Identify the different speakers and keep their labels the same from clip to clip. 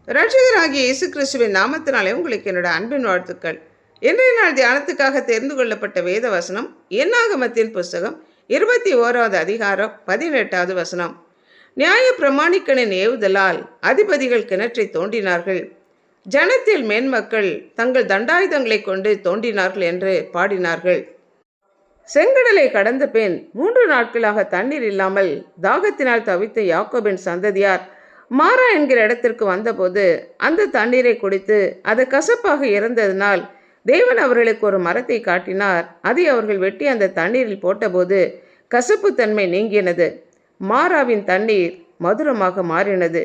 Speaker 1: இரட்சகராகிய இயேசு கிறிஸ்துவின் நாமத்தினாலே உங்களுக்கு என்னோட அன்பின் வாழ்த்துக்கள். இன்றைய நாள் தியானத்துக்காக தெரிந்து கொள்ளப்பட்ட வேத வசனம் என்னாகமத்தின் புஸ்தகம் 21வது அதிகாரம் 18வது வசனம். நியாய பிரமாணிக்கனின் ஏவுதலால் அதிபதிகள் கிணற்றை தோண்டினார்கள், ஜனத்தில் மேன்மக்கள் தங்கள் தண்டாயுதங்களை கொண்டு தோண்டினார்கள் என்று பாடினார்கள். செங்கடலை கடந்த பின் 3 நாட்களாக தண்ணீர் இல்லாமல் தாகத்தினால் தவித்த யாக்கோபின் சந்ததியார் மாரா என்கிற இடத்திற்கு வந்தபோது அந்த தண்ணீரை குடித்து அது கசப்பாக இருந்ததினால் தேவன் அவர்களுக்கு ஒரு மரத்தை காட்டினார். அதை அவர்கள் வெட்டி அந்த தண்ணீரில் போட்டபோது கசப்பு தன்மை நீங்கினது, மாராவின் தண்ணீர் மதுரமாக மாறினது.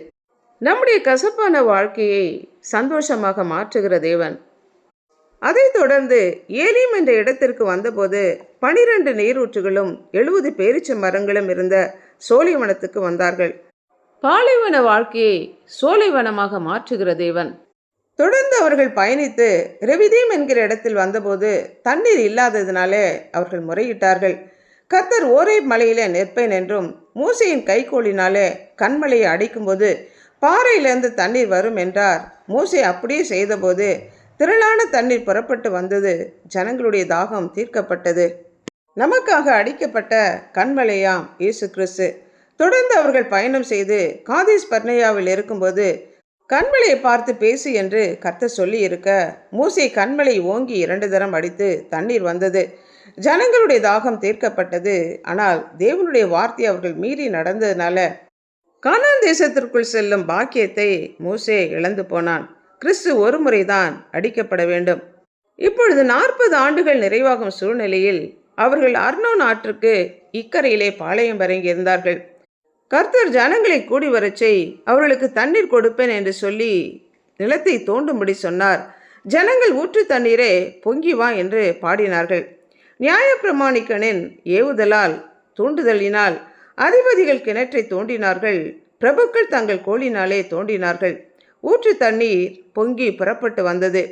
Speaker 1: நம்முடைய கசப்பான வாழ்க்கையை சந்தோஷமாக மாற்றுகிற தேவன். அதைத் தொடர்ந்து ஏலீம் என்ற இடத்திற்கு வந்தபோது 12 நீரூற்றுகளும் 70 பேரீச்ச மரங்களும் இருந்த சோலைவனத்துக்கு வந்தார்கள். பாலைவன வாழ்க்கையை சோலைவனமாக மாற்றுகிற தேவன். தொடர்ந்து அவர்கள் பயணித்து ரெவிதீம் என்கிற இடத்தில் வந்தபோது தண்ணீர் இல்லாததினாலே அவர்கள் முறையிட்டார்கள். கர்த்தர் ஓரேப் மலையிலே நிற்பேன் என்றும் மூசையின் கைகோலினாலே கண்மலையை அடிக்கும்போது பாறையிலிருந்து தண்ணீர் வரும் என்றார். மூசை அப்படியே செய்தபோது திரளான தண்ணீர் புறப்பட்டு வந்தது, ஜனங்களுடைய தாகம் தீர்க்கப்பட்டது. நமக்காக அடிக்கப்பட்ட கண்மலையாம் இயேசு கிறிஸ்து. தொடர்ந்து அவர்கள் பயணம் செய்து காதேஸ் பர்னேயாவில் இருக்கும்போது கண்மலையை பார்த்து பேசு என்று கர்த்தர் சொல்லி இருக்க மூசை கண்மலை ஓங்கி 2 தரம் அடித்து தண்ணீர் வந்தது, ஜனங்களுடைய தாகம் தீர்க்கப்பட்டது. ஆனால் தேவனுடைய வார்த்தை அவர்கள் மீறி நடந்ததுனால கானான் தேசத்திற்குள் செல்லும் பாக்கியத்தை மூசே இழந்து போனான். கிறிஸ்து ஒரு முறைதான் அடிக்கப்பட வேண்டும். இப்பொழுது 40 ஆண்டுகள் நிறைவாகும் சூழ்நிலையில் அவர்கள் அர்னோன் ஆற்றுக்கு இக்கரையிலே பாளையம் இறங்கியிருந்தார்கள். கர்த்தர் ஜனங்களை கூடி வரச் செய், அவர்களுக்கு தண்ணீர் கொடுப்பேன் என்று சொல்லி நிலத்தை தோண்டும்படி சொன்னார். ஜனங்கள் ஊற்று தண்ணீரே பொங்கி வா என்று பாடினார்கள். நியாய பிரமாணிக்கனின் ஏவுதலால் தூண்டுதலினால் அதிபதிகள் கிணற்றை தோண்டினார்கள், பிரபுக்கள் தங்கள் கோலினாலே தோண்டினார்கள். ஊற்று தண்ணீர் பொங்கி புறப்பட்டு வந்தது.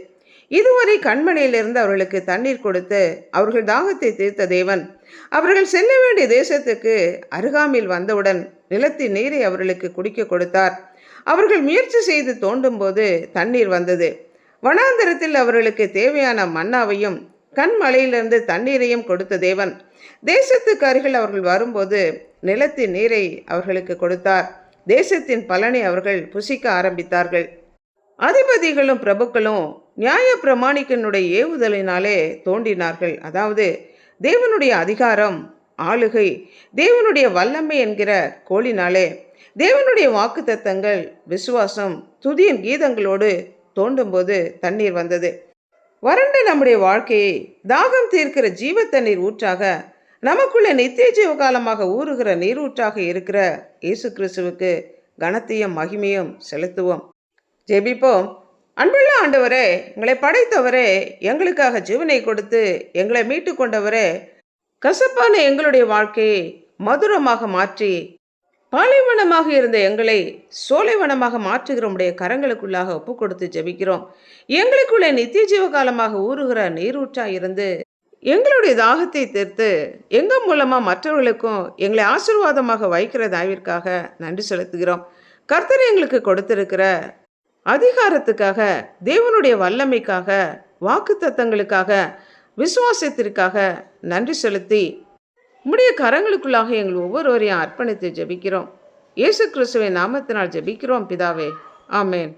Speaker 1: இதுவரை கண்மலையிலிருந்து அவர்களுக்கு தண்ணீர் கொடுத்து அவர்கள் தாகத்தை தீர்த்த தேவன் அவர்கள் செல்ல வேண்டிய தேசத்துக்கு அருகாமையில் வந்தவுடன் நிலத்தின் நீரை அவர்களுக்கு குடிக்க கொடுத்தார். அவர்கள் முயற்சி செய்து தோண்டும் போது தண்ணீர் வந்தது. வனாந்தரத்தில் அவர்களுக்கு தேவையான மன்னாவையும் கண்மலையிலிருந்து தண்ணீரையும் கொடுத்த தேவன் தேசத்துக்கு அருகில் அவர்கள் வரும்போது நிலத்தின் நீரை அவர்களுக்கு கொடுத்தார். தேசத்தின் பலனை அவர்கள் புசிக்க ஆரம்பித்தார்கள். அதிபதிகளும் பிரபுக்களும் நியாய பிரமாணிக்கனுடைய ஏவுதலினாலே தோண்டினார்கள். அதாவது தேவனுடைய அதிகாரம், ஆளுகை, தேவனுடைய வல்லமை என்கிற கோலினாலே தேவனுடைய வாக்குத்தத்தங்கள், விசுவாசம், துதியின் கீதங்களோடு தோண்டும்போது தண்ணீர் வந்தது. வறண்ட நம்முடைய வாழ்க்கையை தாகம் தீர்க்கிற ஜீவ தண்ணீர் ஊற்றாக, நமக்குள்ள நித்திய ஜீவகாலமாக ஊறுகிற நீரூற்றாக இருக்கிற இயேசு கிறிஸ்துவுக்கு கனத்தையும் மகிமையும் செலுத்துவோம். ஜெபிப்போம். அன்புள்ள ஆண்டவரே, எங்களை படைத்தவரே, எங்களுக்காக ஜீவனை கொடுத்து எங்களை மீட்டு கொண்டவரே, கசப்பான எங்களுடைய வாழ்க்கையை மதுரமாக மாற்றி பாலைவனமாக இருந்த எங்களை சோலைவனமாக மாற்றுகிற உடைய கரங்களுக்குள்ளாக ஒப்பு கொடுத்து ஜெபிக்கிறோம். எங்களுக்குள்ளே நித்திய ஜீவகாலமாக ஊறுகிற நீரூற்றா இருந்து எங்களுடைய தாகத்தை தீர்த்து எங்கள் மூலமாக மற்றவர்களுக்கும் எங்களை ஆசீர்வாதமாக வைக்கிற தயவிற்காக நன்றி செலுத்துகிறோம். கர்த்தர் எங்களுக்கு கொடுத்திருக்கிற அதிகாரத்துக்காக, தேவனுடைய வல்லமைக்காக, வாக்குத்தத்தங்களுக்காக, விசுவாசத்திற்காக நன்றி செலுத்தி உம்முடைய கரங்களுக்குள்ளாக எங்கள் ஒவ்வொருவரையும் அர்ப்பணித்து ஜெபிக்கிறோம். இயேசு கிறிஸ்துவின் நாமத்தினால் ஜெபிக்கிறோம் பிதாவே, ஆமேன்.